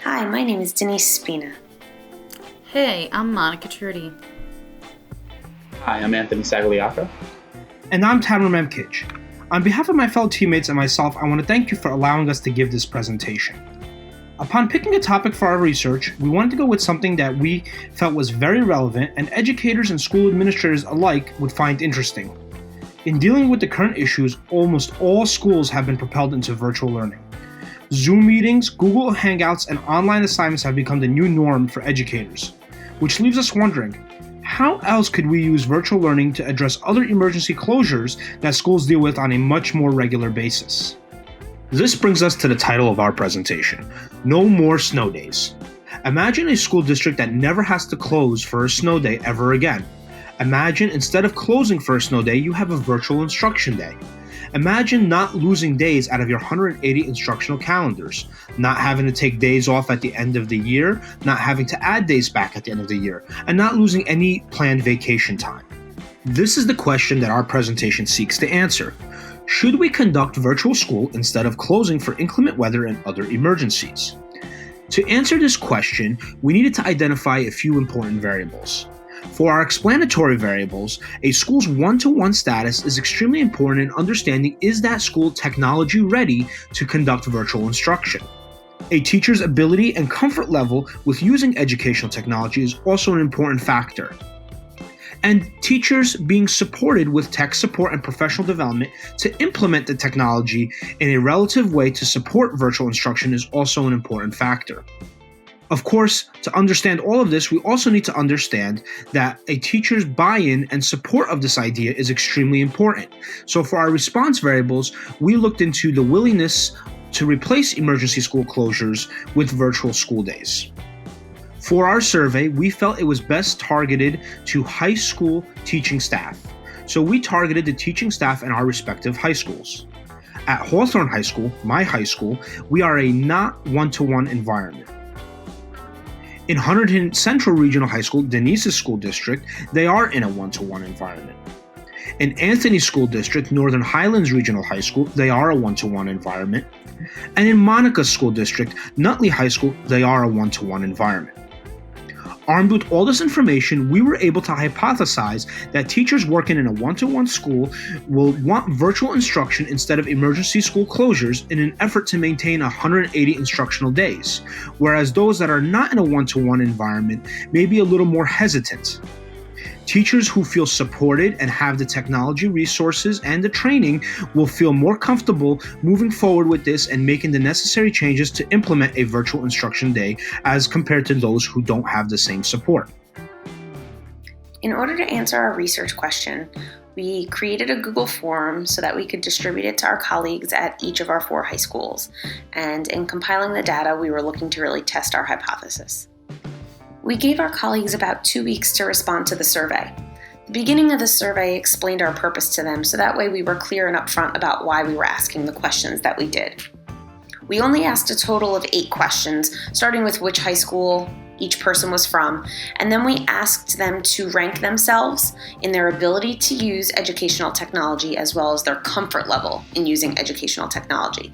Hi, my name is Denise Spina. Hey, I'm Monica Trudy. Hi, I'm Anthony Sagliaco. And I'm Tamara Memkich. On behalf of my fellow teammates and myself, I want to thank you for allowing us to give this presentation. Upon picking a topic for our research, we wanted to go with something that we felt was very relevant and educators and school administrators alike would find interesting. In dealing with the current issues, almost all schools have been propelled into virtual learning. Zoom meetings, Google Hangouts, and online assignments have become the new norm for educators, which leaves us wondering, how else could we use virtual learning to address other emergency closures that schools deal with on a much more regular basis? This brings us to the title of our presentation, No More Snow Days. Imagine a school district that never has to close for a snow day ever again. Imagine instead of closing for a snow day, you have a virtual instruction day. Imagine not losing days out of your 180 instructional calendars, not having to take days off at the end of the year, not having to add days back at the end of the year, and not losing any planned vacation time. This is the question that our presentation seeks to answer. Should we conduct virtual school instead of closing for inclement weather and other emergencies? To answer this question, we needed to identify a few important variables. For our explanatory variables, a school's one-to-one status is extremely important in understanding is that school technology ready to conduct virtual instruction. A teacher's ability and comfort level with using educational technology is also an important factor. And teachers being supported with tech support and professional development to implement the technology in a relative way to support virtual instruction is also an important factor. Of course, to understand all of this, we also need to understand that a teacher's buy-in and support of this idea is extremely important. So for our response variables, we looked into the willingness to replace emergency school closures with virtual school days. For our survey, we felt it was best targeted to high school teaching staff. So we targeted the teaching staff in our respective high schools. At Hawthorne High School, my high school, we are a not one-to-one environment. In Hunterdon Central Regional High School, Denise's school district, they are in a one-to-one environment. In Anthony's school district, Northern Highlands Regional High School, they are a one-to-one environment. And in Monica's school district, Nutley High School, they are a one-to-one environment. Armed with all this information, we were able to hypothesize that teachers working in a one-to-one school will want virtual instruction instead of emergency school closures in an effort to maintain 180 instructional days, whereas those that are not in a one-to-one environment may be a little more hesitant. Teachers who feel supported and have the technology resources and the training will feel more comfortable moving forward with this and making the necessary changes to implement a virtual instruction day as compared to those who don't have the same support. In order to answer our research question, we created a Google form so that we could distribute it to our colleagues at each of our 4 high schools. And in compiling the data, we were looking to really test our hypothesis. We gave our colleagues about 2 weeks to respond to the survey. The beginning of the survey explained our purpose to them, so that way we were clear and upfront about why we were asking the questions that we did. We only asked a total of 8 questions, starting with which high school each person was from, and then we asked them to rank themselves in their ability to use educational technology as well as their comfort level in using educational technology.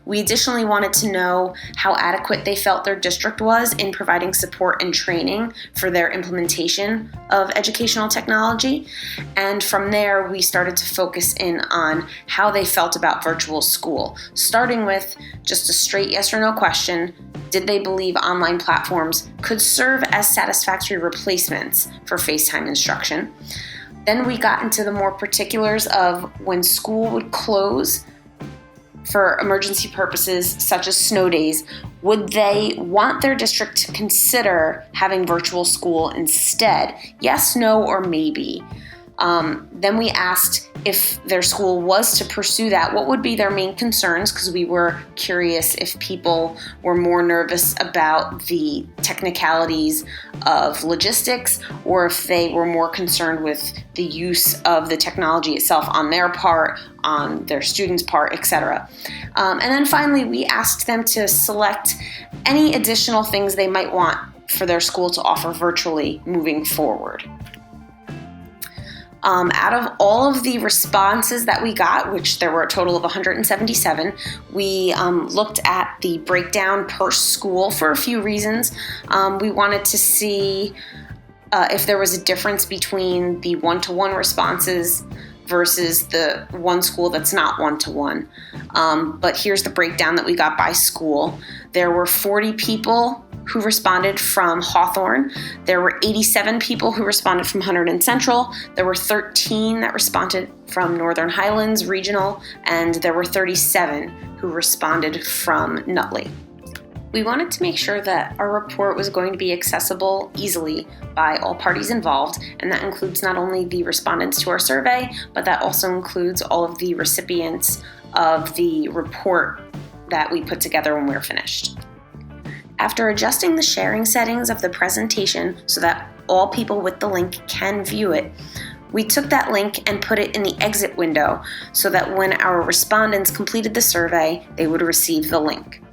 We additionally wanted to know how adequate they felt their district was in providing support and training for their implementation of educational technology. And from there, we started to focus in on how they felt about virtual school, starting with just a straight yes or no question. Did they believe online platforms could serve as satisfactory replacements for FaceTime instruction? Then we got into the more particulars of when school would close for emergency purposes such as snow days, would they want their district to consider having virtual school instead? Yes, no, or maybe. Then we asked if their school was to pursue that, what would be their main concerns, because we were curious if people were more nervous about the technicalities of logistics or if they were more concerned with the use of the technology itself on their part, on their students' part, etc. And then finally, we asked them to select any additional things they might want for their school to offer virtually moving forward. Out of all of the responses that we got, which there were a total of 177, we looked at the breakdown per school for a few reasons. We wanted to see if there was a difference between the one-to-one responses versus the one school that's not one-to-one. But here's the breakdown that we got by school. There were 40 people who responded from Hawthorne. There were 87 people who responded from Hunterdon and Central. There were 13 that responded from Northern Highlands Regional, and there were 37 who responded from Nutley. We wanted to make sure that our report was going to be accessible easily by all parties involved, and that includes not only the respondents to our survey, but that also includes all of the recipients of the report that we put together when we were finished. After adjusting the sharing settings of the presentation so that all people with the link can view it, we took that link and put it in the exit window so that when our respondents completed the survey, they would receive the link.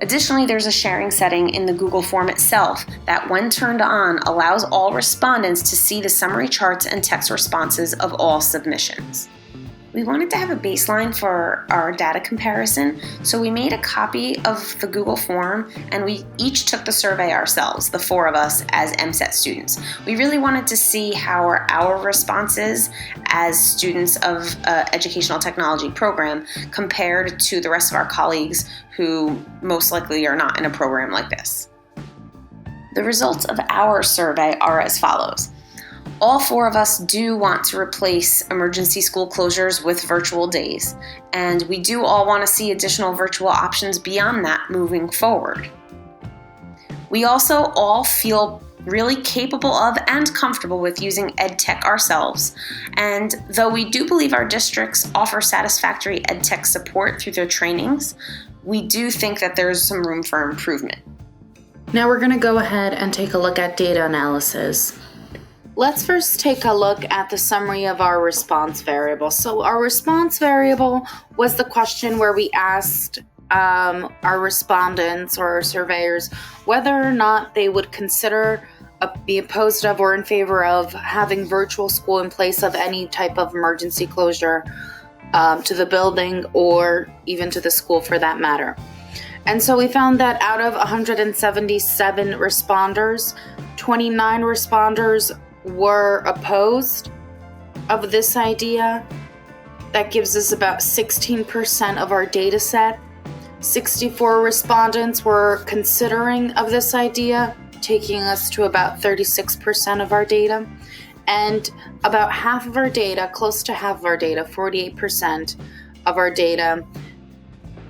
Additionally, there's a sharing setting in the Google form itself that, when turned on, allows all respondents to see the summary charts and text responses of all submissions. We wanted to have a baseline for our data comparison, so we made a copy of the Google form and we each took the survey ourselves, the four of us as MSET students. We really wanted to see how our responses as students of educational technology program compared to the rest of our colleagues who most likely are not in a program like this. The results of our survey are as follows. All four of us do want to replace emergency school closures with virtual days, and we do all want to see additional virtual options beyond that moving forward. We also all feel really capable of and comfortable with using EdTech ourselves, and though we do believe our districts offer satisfactory EdTech support through their trainings, we do think that there's some room for improvement. Now we're going to go ahead and take a look at data analysis. Let's first take a look at the summary of our response variable. So our response variable was the question where we asked our respondents or our surveyors whether or not they would consider be opposed of or in favor of having virtual school in place of any type of emergency closure to the building or even to the school for that matter. And so we found that out of 177 responders, 29 responders were opposed of this idea. That gives us about 16% of our data set. 64 respondents were considering of this idea, taking us to about 36% of our data. And about half of our data, close to half of our data, 48% of our data,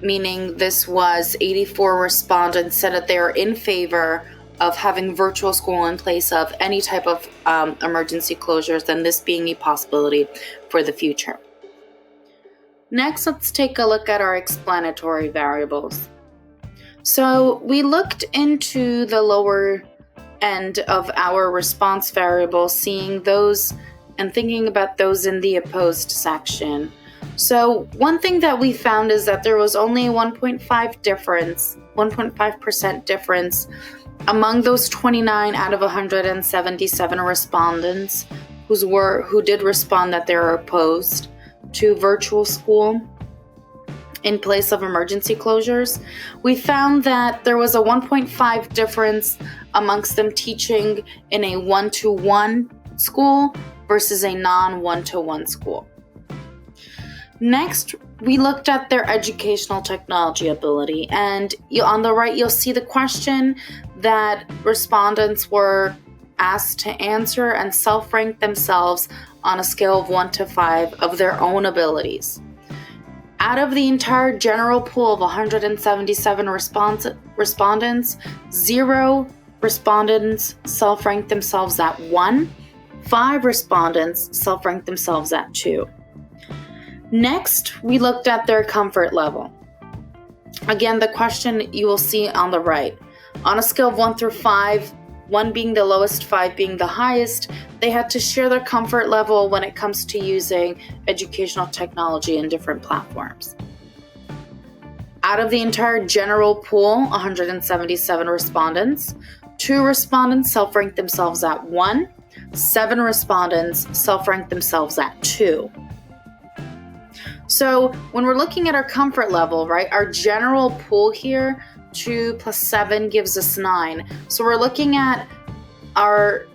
meaning this was 84 respondents, said that they are in favor of having virtual school in place of any type of emergency closures, and this being a possibility for the future. Next, let's take a look at our explanatory variables. So we looked into the lower end of our response variable, seeing those and thinking about those in the opposed section. So one thing that we found is that there was only 1.5% difference among those 29 out of 177 respondents who did respond that they're opposed to virtual school in place of emergency closures. We found that there was a 1.5 difference amongst them teaching in a one-to-one school versus a non-one-to-one school. Next, we looked at their educational technology ability, and on the right you'll see the question that respondents were asked to answer and self-rank themselves on a scale of 1 to 5 of their own abilities. Out of the entire general pool of 177 respondents, 0 respondents self-ranked themselves at 1, 5 respondents self-ranked themselves at 2. Next, we looked at their comfort level. Again, the question you will see on the right. On a scale of 1 through 5, 1 being the lowest, 5 being the highest, they had to share their comfort level when it comes to using educational technology in different platforms. Out of the entire general pool, 177 respondents, 2 respondents self-ranked themselves at 1, 7 respondents self-ranked themselves at 2. So when we're looking at our comfort level, right, our general pool here, 2 plus 7 gives us 9. So we're looking at our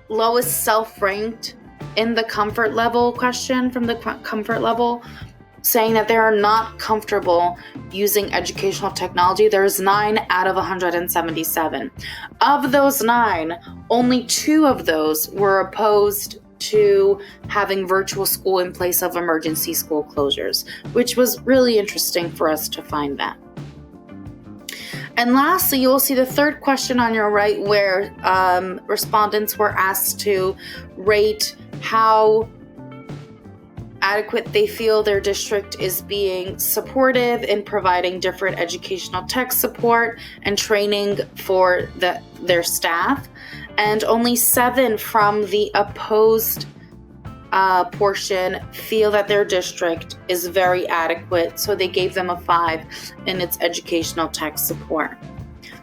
lowest self-ranked in the comfort level question from the comfort level, saying that they are not comfortable using educational technology. There's 9 out of 177. Of those 9, only 2 of those were opposed to having virtual school in place of emergency school closures, which was really interesting for us to find that. And lastly, you will see the third question on your right where respondents were asked to rate how adequate they feel their district is being supportive in providing different educational tech support and training for their staff. And only 7 from the opposed portion feel that their district is very adequate, so they gave them a 5 in its educational tech support.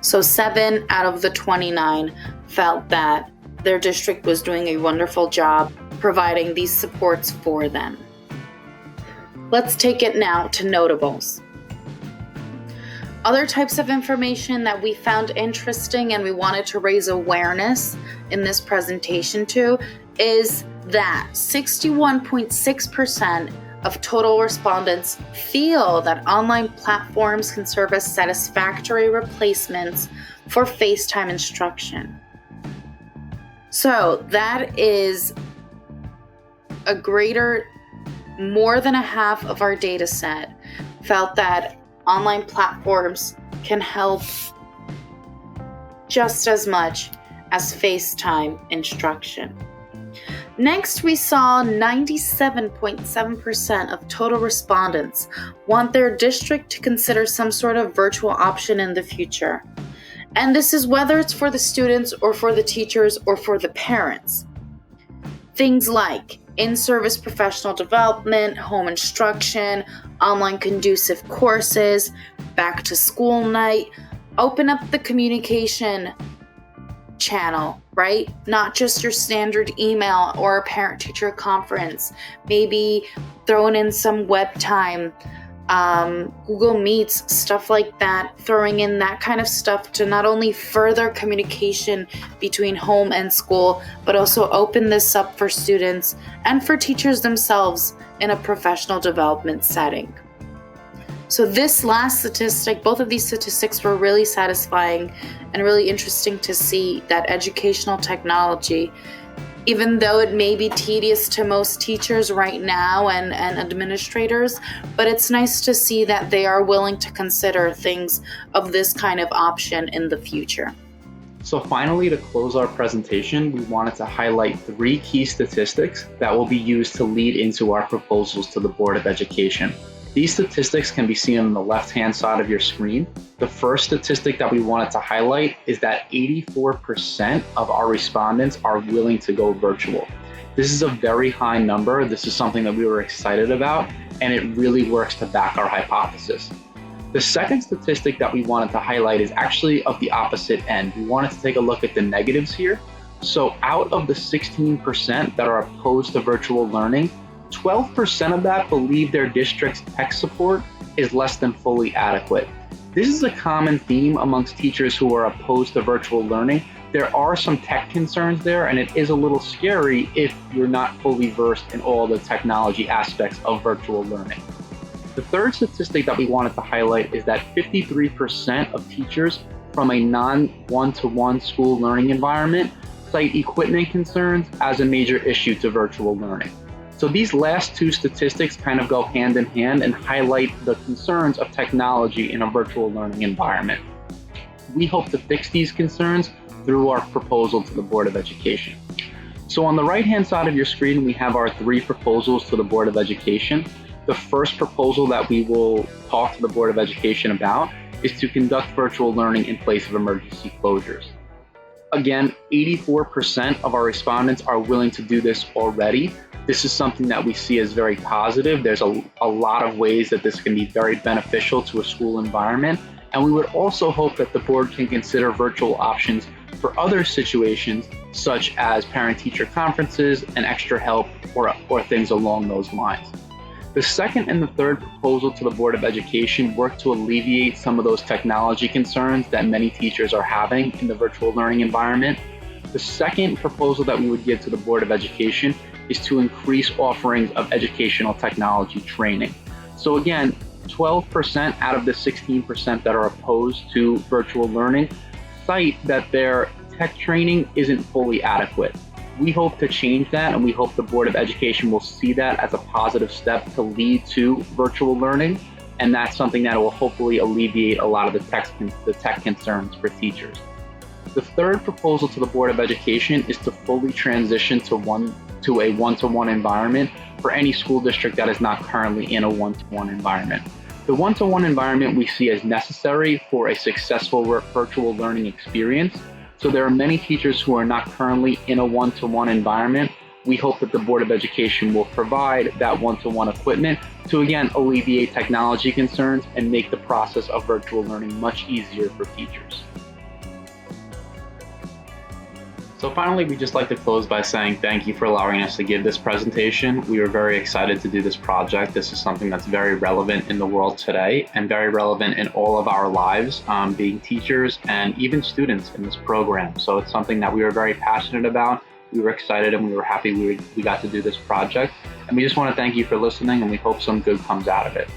So 7 out of the 29 felt that their district was doing a wonderful job providing these supports for them. Let's take it now to notables. Other types of information that we found interesting and we wanted to raise awareness in this presentation to is that 61.6% of total respondents feel that online platforms can serve as satisfactory replacements for FaceTime instruction. So that is more than a half of our data set felt that online platforms can help just as much as FaceTime instruction. Next, we saw 97.7% of total respondents want their district to consider some sort of virtual option in the future. And this is whether it's for the students or for the teachers or for the parents. Things like in-service professional development, home instruction, online conducive courses, back to school night, open up the communication channel, right? Not just your standard email or a parent-teacher conference. Maybe throwing in some web time, Google Meets, stuff like that, throwing in that kind of stuff to not only further communication between home and school, but also open this up for students and for teachers themselves in a professional development setting. So this last statistic, both of these statistics were really satisfying and really interesting to see that educational technology, even though it may be tedious to most teachers right now and administrators, but it's nice to see that they are willing to consider things of this kind of option in the future. So finally, to close our presentation, we wanted to highlight 3 key statistics that will be used to lead into our proposals to the Board of Education. These statistics can be seen on the left-hand side of your screen. The first statistic that we wanted to highlight is that 84% of our respondents are willing to go virtual. This is a very high number. This is something that we were excited about, and it really works to back our hypothesis. The second statistic that we wanted to highlight is actually of the opposite end. We wanted to take a look at the negatives here. So out of the 16% that are opposed to virtual learning, 12% of that believe their district's tech support is less than fully adequate. This is a common theme amongst teachers who are opposed to virtual learning. There are some tech concerns there, and it is a little scary if you're not fully versed in all the technology aspects of virtual learning. The third statistic that we wanted to highlight is that 53% of teachers from a non-one-to-one school learning environment cite equipment concerns as a major issue to virtual learning. So these last 2 statistics kind of go hand in hand and highlight the concerns of technology in a virtual learning environment. We hope to fix these concerns through our proposal to the Board of Education. So on the right-hand side of your screen, we have our 3 proposals to the Board of Education. The first proposal that we will talk to the Board of Education about is to conduct virtual learning in place of emergency closures. Again, 84% of our respondents are willing to do this already. This is something that we see as very positive. There's a lot of ways that this can be very beneficial to a school environment. And we would also hope that the board can consider virtual options for other situations such as parent-teacher conferences and extra help or things along those lines. The second and the third proposal to the Board of Education work to alleviate some of those technology concerns that many teachers are having in the virtual learning environment. The second proposal that we would give to the Board of Education is to increase offerings of educational technology training. So again, 12% out of the 16% that are opposed to virtual learning cite that their tech training isn't fully adequate. We hope to change that, and we hope the Board of Education will see that as a positive step to lead to virtual learning, and that's something that will hopefully alleviate a lot of the tech concerns for teachers. The third proposal to the Board of Education is to fully transition to a one-to-one environment for any school district that is not currently in a one-to-one environment. The one-to-one environment we see as necessary for a successful virtual learning experience. So there are many teachers who are not currently in a one-to-one environment. We hope that the Board of Education will provide that one-to-one equipment to, again, alleviate technology concerns and make the process of virtual learning much easier for teachers. So finally, we'd just like to close by saying thank you for allowing us to give this presentation. We are very excited to do this project. This is something that's very relevant in the world today and very relevant in all of our lives, being teachers and even students in this program. So it's something that we were very passionate about. We were excited and we were happy we got to do this project. And we just want to thank you for listening, and we hope some good comes out of it.